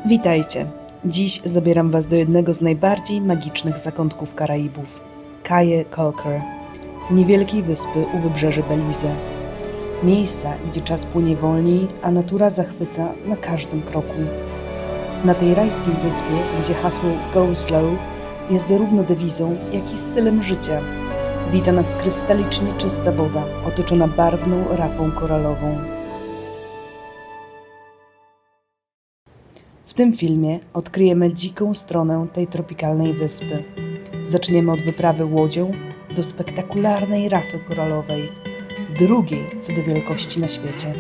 Witajcie! Dziś zabieram Was do jednego z najbardziej magicznych zakątków Karaibów – Caye Caulker, niewielkiej wyspy u wybrzeży Belize. Miejsca, gdzie czas płynie wolniej, a natura zachwyca na każdym kroku. Na tej rajskiej wyspie, gdzie hasło Go Slow jest zarówno dewizą, jak i stylem życia, wita nas krystalicznie czysta woda, otoczona barwną rafą koralową. W tym filmie odkryjemy dziką stronę tej tropikalnej wyspy. Zaczniemy od wyprawy łodzią do spektakularnej rafy koralowej, drugiej co do wielkości na świecie.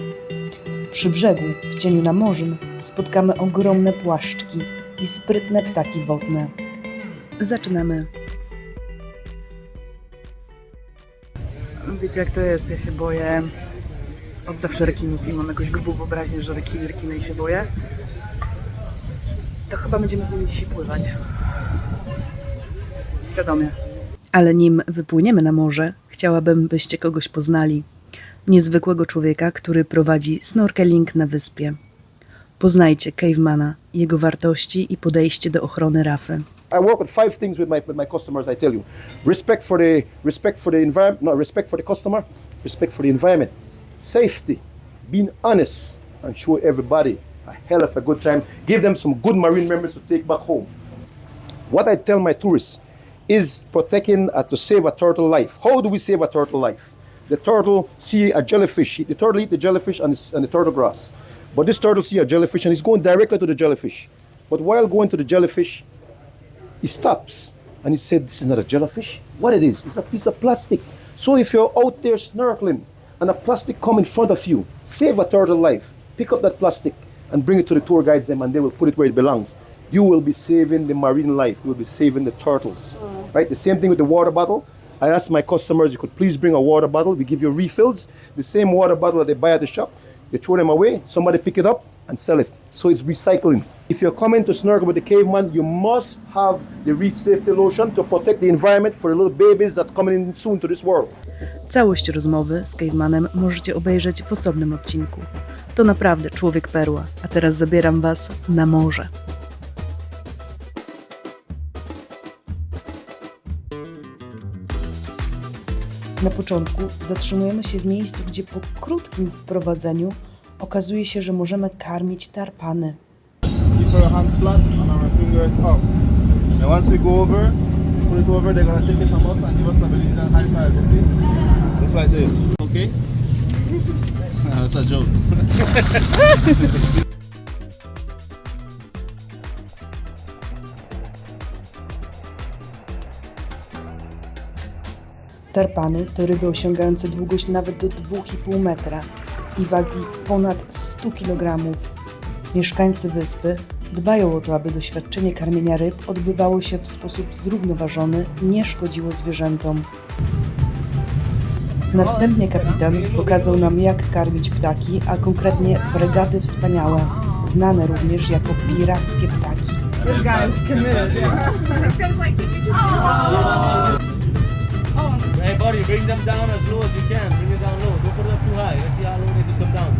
Przy brzegu, w cieniu na morzem, spotkamy ogromne płaszczki i sprytne ptaki wodne. Zaczynamy. Wiecie jak to jest, ja się boję od zawsze rekinów i mam jakąś grubą wyobraźnię, że rekiny się boję. To chyba będziemy z nimi dzisiaj pływać. Świadomie. Ale nim wypłyniemy na morze, chciałabym, byście kogoś poznali. Niezwykłego człowieka, który prowadzi snorkeling na wyspie. Poznajcie Cavemana, jego wartości i podejście do ochrony rafy. I work with 5 things with my customers, I tell you. Respect for the environment, no, respect for the customer, respect for the environment, safety, being honest and show everybody a hell of a good time. Give them some good marine memories to take back home. What I tell my tourists is protecting to save a turtle life. How do we save a turtle life? The turtle see a jellyfish. The turtle eat the jellyfish and the turtle grass. But this turtle see a jellyfish and he's going directly to the jellyfish. But while going to the jellyfish, he stops and he said, "This is not a jellyfish. What it is? It's a piece of plastic." So if you're out there snorkeling and a plastic come in front of you, save a turtle life. Pick up that plastic and bring it to the tour guides them and they will put it where it belongs. You will be saving the marine life. You will be saving the turtles. Right? The same thing with the water bottle. I ask my customers, you could please bring a water bottle. We give you refills. The same water bottle that they buy at the shop, they throw them away. Somebody pick it up and sell it. So it's recycling. If you're coming to snorkel with the Caveman, you must have the reef safety lotion to protect the environment for the little babies that's coming in soon to this world. Całość rozmowy z Cavemanem możecie obejrzeć w osobnym odcinku. To naprawdę człowiek perła, a teraz zabieram Was na morze. Na początku zatrzymujemy się w miejscu, gdzie po krótkim wprowadzeniu okazuje się, że możemy karmić tarpany. Keep our hands flat and our fingers up. And once we go over, put it over, they're gonna take it from us and give us a Belizean high five, okay? Just like this, okay? That's a joke. Tarpany to ryby osiągające długość nawet do 2,5 metra i wagi ponad 100 kg. Mieszkańcy wyspy dbają o to, aby doświadczenie karmienia ryb odbywało się w sposób zrównoważony i nie szkodziło zwierzętom. Następnie kapitan pokazał nam, jak karmić ptaki, a konkretnie fregaty wspaniałe, znane również jako pirackie ptaki. This guy is committed. It feels like Hey buddy, bring them down as low as you can. Bring it down low. Don't put it up too high. Let's see how low they can come down.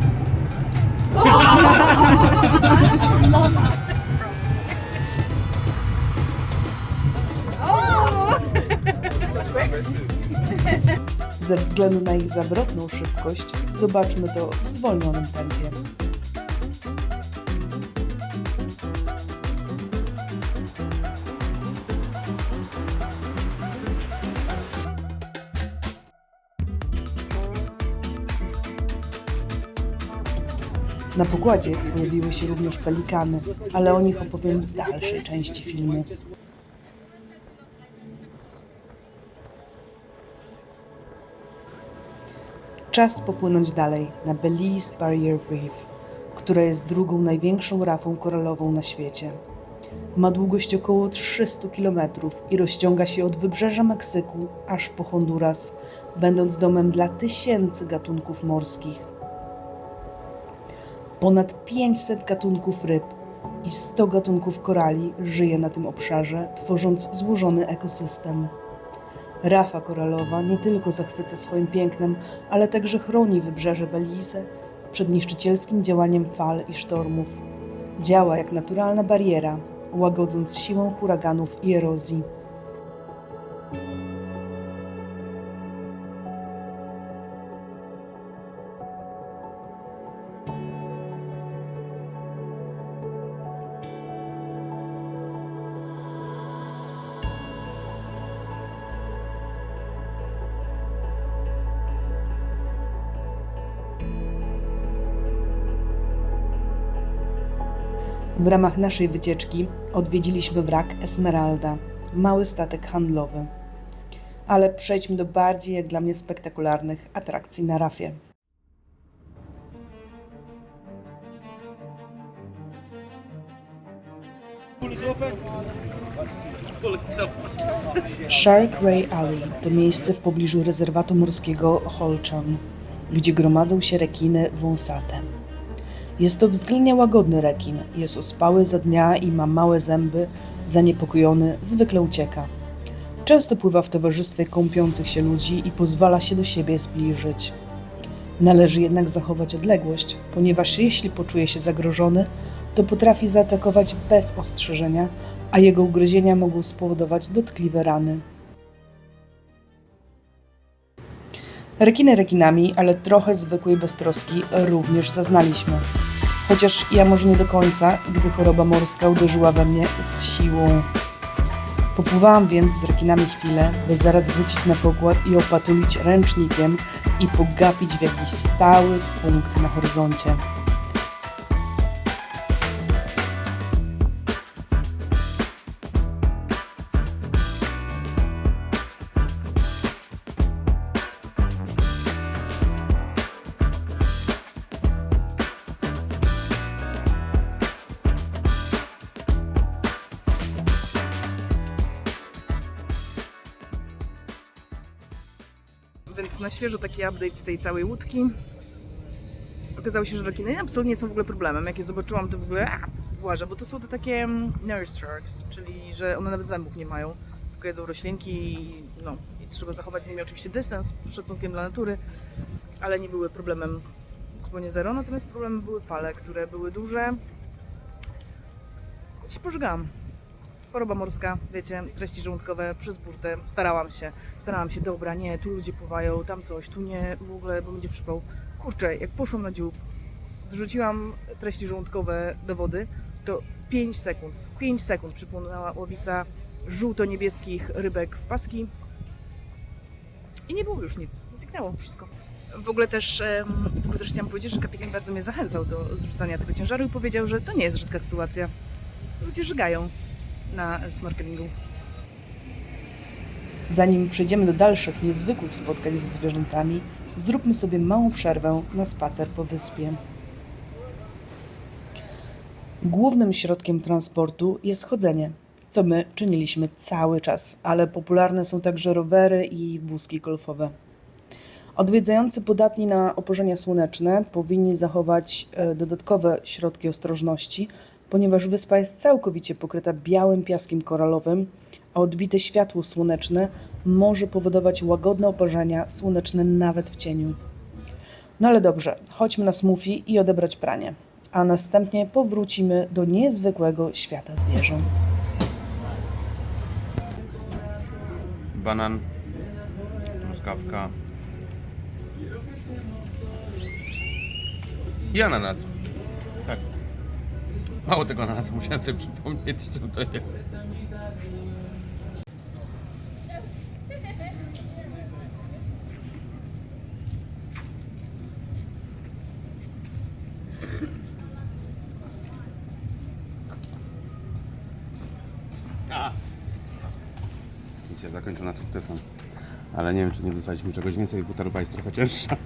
Ze względu na ich zawrotną szybkość, zobaczmy to w zwolnionym tempie. Na pokładzie pojawiły się również pelikany, ale o nich opowiem w dalszej części filmu. Czas popłynąć dalej na Belize Barrier Reef, która jest drugą największą rafą koralową na świecie. Ma długość około 300 km i rozciąga się od wybrzeża Meksyku aż po Honduras, będąc domem dla tysięcy gatunków morskich. Ponad 500 gatunków ryb i 100 gatunków korali żyje na tym obszarze, tworząc złożony ekosystem. Rafa koralowa nie tylko zachwyca swoim pięknem, ale także chroni wybrzeże Belize przed niszczycielskim działaniem fal i sztormów. Działa jak naturalna bariera, łagodząc siłę huraganów i erozji. W ramach naszej wycieczki odwiedziliśmy wrak Esmeralda, mały statek handlowy. Ale przejdźmy do bardziej, jak dla mnie, spektakularnych atrakcji na rafie. Pool is open. Pool is open. Shark Ray Alley to miejsce w pobliżu rezerwatu morskiego Holchan, gdzie gromadzą się rekiny wąsate. Jest to względnie łagodny rekin, jest ospały za dnia i ma małe zęby, zaniepokojony zwykle ucieka. Często pływa w towarzystwie kąpiących się ludzi i pozwala się do siebie zbliżyć. Należy jednak zachować odległość, ponieważ jeśli poczuje się zagrożony, to potrafi zaatakować bez ostrzeżenia, a jego ugryzienia mogą spowodować dotkliwe rany. Rekiny rekinami, ale trochę zwykłej beztroski również zaznaliśmy. Chociaż ja może nie do końca, gdy choroba morska uderzyła we mnie z siłą. Popływałam więc z rekinami chwilę, by zaraz wrócić na pokład i opatulić ręcznikiem i pogapić w jakiś stały punkt na horyzoncie. Więc na świeżo taki update z tej całej łódki. Okazało się, że rekiny absolutnie są w ogóle problemem. Jak je zobaczyłam, to w ogóle błażę, bo to są te takie nurse sharks, czyli że one nawet zębów nie mają, tylko jedzą roślinki i trzeba zachować z nimi oczywiście dystans z szacunkiem dla natury, ale nie były problemem zupełnie zero, natomiast problemem były fale, które były duże. Więc się pożygałam. Choroba morska, wiecie, treści żołądkowe przez burtę. Starałam się, dobra, nie, tu ludzie pływają, tam coś, tu nie, w ogóle, bo będzie przypał. Kurczę, jak poszłam na dziób, zrzuciłam treści żołądkowe do wody, to w 5 sekund przypłynęła łowica żółto-niebieskich rybek w paski i nie było już nic, zniknęło wszystko. W ogóle też chciałam powiedzieć, że kapitan bardzo mnie zachęcał do zrzucania tego ciężaru i powiedział, że to nie jest rzadka sytuacja. Ludzie żygają na snorkelingu. Zanim przejdziemy do dalszych niezwykłych spotkań ze zwierzętami, zróbmy sobie małą przerwę na spacer po wyspie. Głównym środkiem transportu jest chodzenie, co my czyniliśmy cały czas, ale popularne są także rowery i wózki golfowe. Odwiedzający podatni na oparzenia słoneczne powinni zachować dodatkowe środki ostrożności, ponieważ wyspa jest całkowicie pokryta białym piaskiem koralowym, a odbite światło słoneczne może powodować łagodne oparzenia słoneczne nawet w cieniu. No ale dobrze, chodźmy na smoothie i odebrać pranie, a następnie powrócimy do niezwykłego świata zwierząt. Banan, truskawka i ananas. Tak. Mało tego ananasa, musiałem sobie przypomnieć, czym to jest. Misja zakończona sukcesem. Ale nie wiem, czy nie dostaliśmy czegoś więcej, bo ta ryba jest trochę cięższa.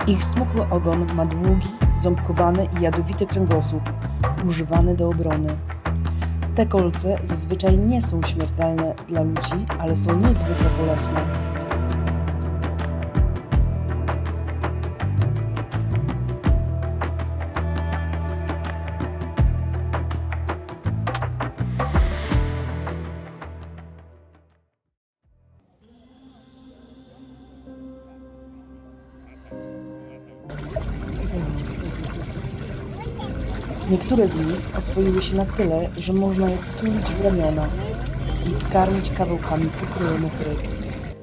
Ich smukły ogon ma długi, ząbkowany i jadowity kręgosłup, używany do obrony. Te kolce zazwyczaj nie są śmiertelne dla ludzi, ale są niezwykle bolesne. Niektóre z nich oswoiły się na tyle, że można je tulić w ramionach i karmić kawałkami pokrojonych ryb.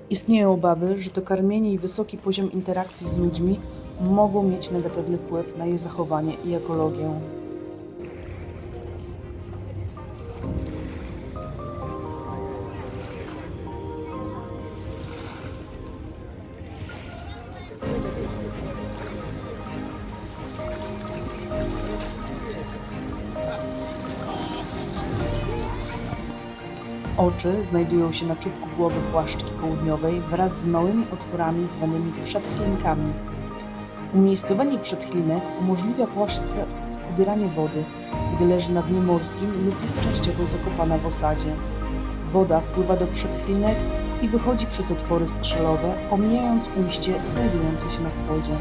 Istnieją obawy, że to karmienie i wysoki poziom interakcji z ludźmi mogą mieć negatywny wpływ na je zachowanie i ekologię. Oczy znajdują się na czubku głowy płaszczki południowej wraz z małymi otworami zwanymi przedchlinkami. Umiejscowanie przedchlinek umożliwia płaszczce pobieranie wody, gdy leży na dnie morskim lub jest częściowo zakopana w osadzie. Woda wpływa do przedchlinek i wychodzi przez otwory skrzelowe, omijając ujście znajdujące się na spodzie.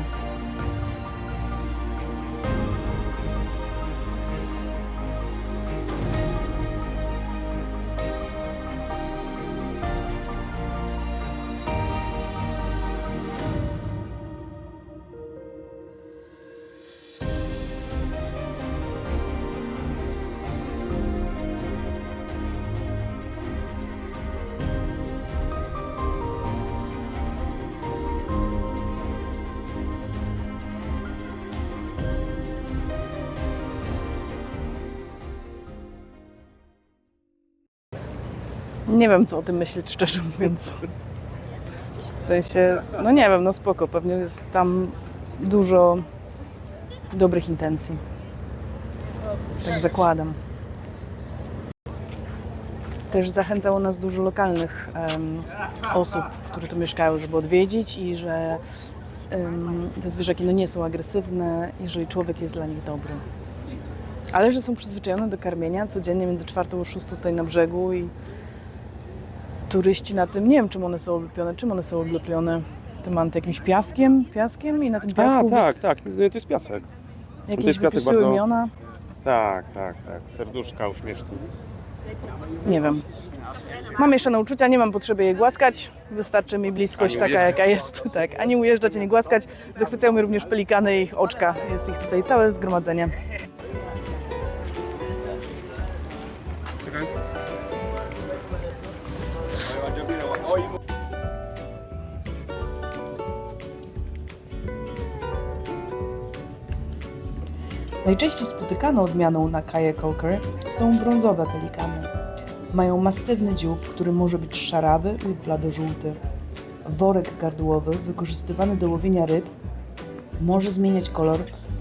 Nie wiem, co o tym myśleć, szczerze mówiąc. W sensie, no nie wiem, no spoko, pewnie jest tam dużo dobrych intencji. Tak zakładam. Też zachęcało nas dużo lokalnych osób, które tu mieszkały, żeby odwiedzić i że te zwierzaki no nie są agresywne, jeżeli człowiek jest dla nich dobry. Ale że są przyzwyczajone do karmienia codziennie między 4 a 6 tutaj na brzegu i turyści na tym, nie wiem czym one są oblepione, tym jakimś piaskiem i na tym piasku tak, to jest piasek. jakieś jest piasek wypisują bardzo- imiona, Tak. Serduszka, uśmieszki. nie wiem. Mam mieszane uczucia, nie mam potrzeby jej głaskać, wystarczy mi bliskość Ani taka ujeżdżać. jaka jest, tak, ani ujeżdżać, ani głaskać. Zachwycają mnie również pelikany i ich oczka, jest ich tutaj całe zgromadzenie. Najczęściej spotykaną odmianą na Kaye Caulker są brązowe pelikany. Mają masywny dziób, który może być szarawy lub bladożółty. Worek gardłowy wykorzystywany do łowienia ryb może zmieniać kolor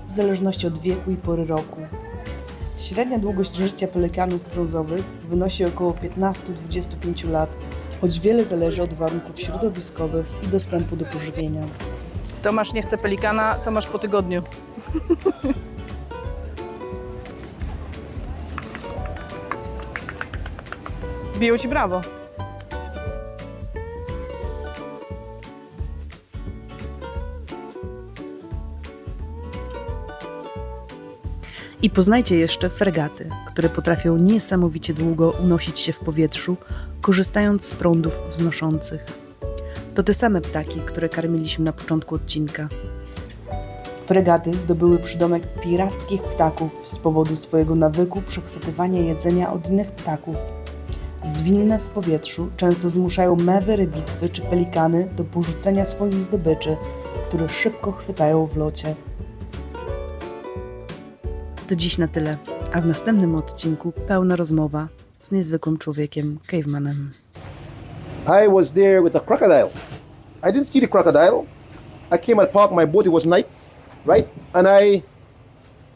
w zależności od wieku i pory roku. Średnia długość życia pelikanów brązowych wynosi około 15-25 lat, choć wiele zależy od warunków środowiskowych i dostępu do pożywienia. Tomasz nie chce pelikana, Tomasz po tygodniu. Biją ci brawo. I poznajcie jeszcze fregaty, które potrafią niesamowicie długo unosić się w powietrzu, korzystając z prądów wznoszących. To te same ptaki, które karmiliśmy na początku odcinka. Fregaty zdobyły przydomek pirackich ptaków z powodu swojego nawyku przechwytywania jedzenia od innych ptaków. Zwinne w powietrzu często zmuszają mewy, rybitwy czy pelikany do porzucenia swoich zdobyczy, które szybko chwytają w locie. To dziś na tyle, a w następnym odcinku pełna rozmowa z niezwykłym człowiekiem, cavemanem. I was there with a crocodile. I didn't see the crocodile. I came and parked my boat. It was night, right? And I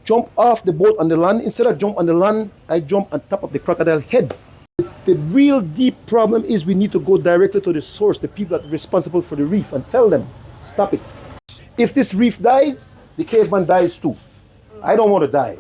jumped off the boat on the land. Instead of jump on the land, I jumped on top of the crocodile head. The real deep problem is we need to go directly to the source, the people that are responsible for the reef, and tell them, stop it. If this reef dies, the caveman dies too. I don't want to die.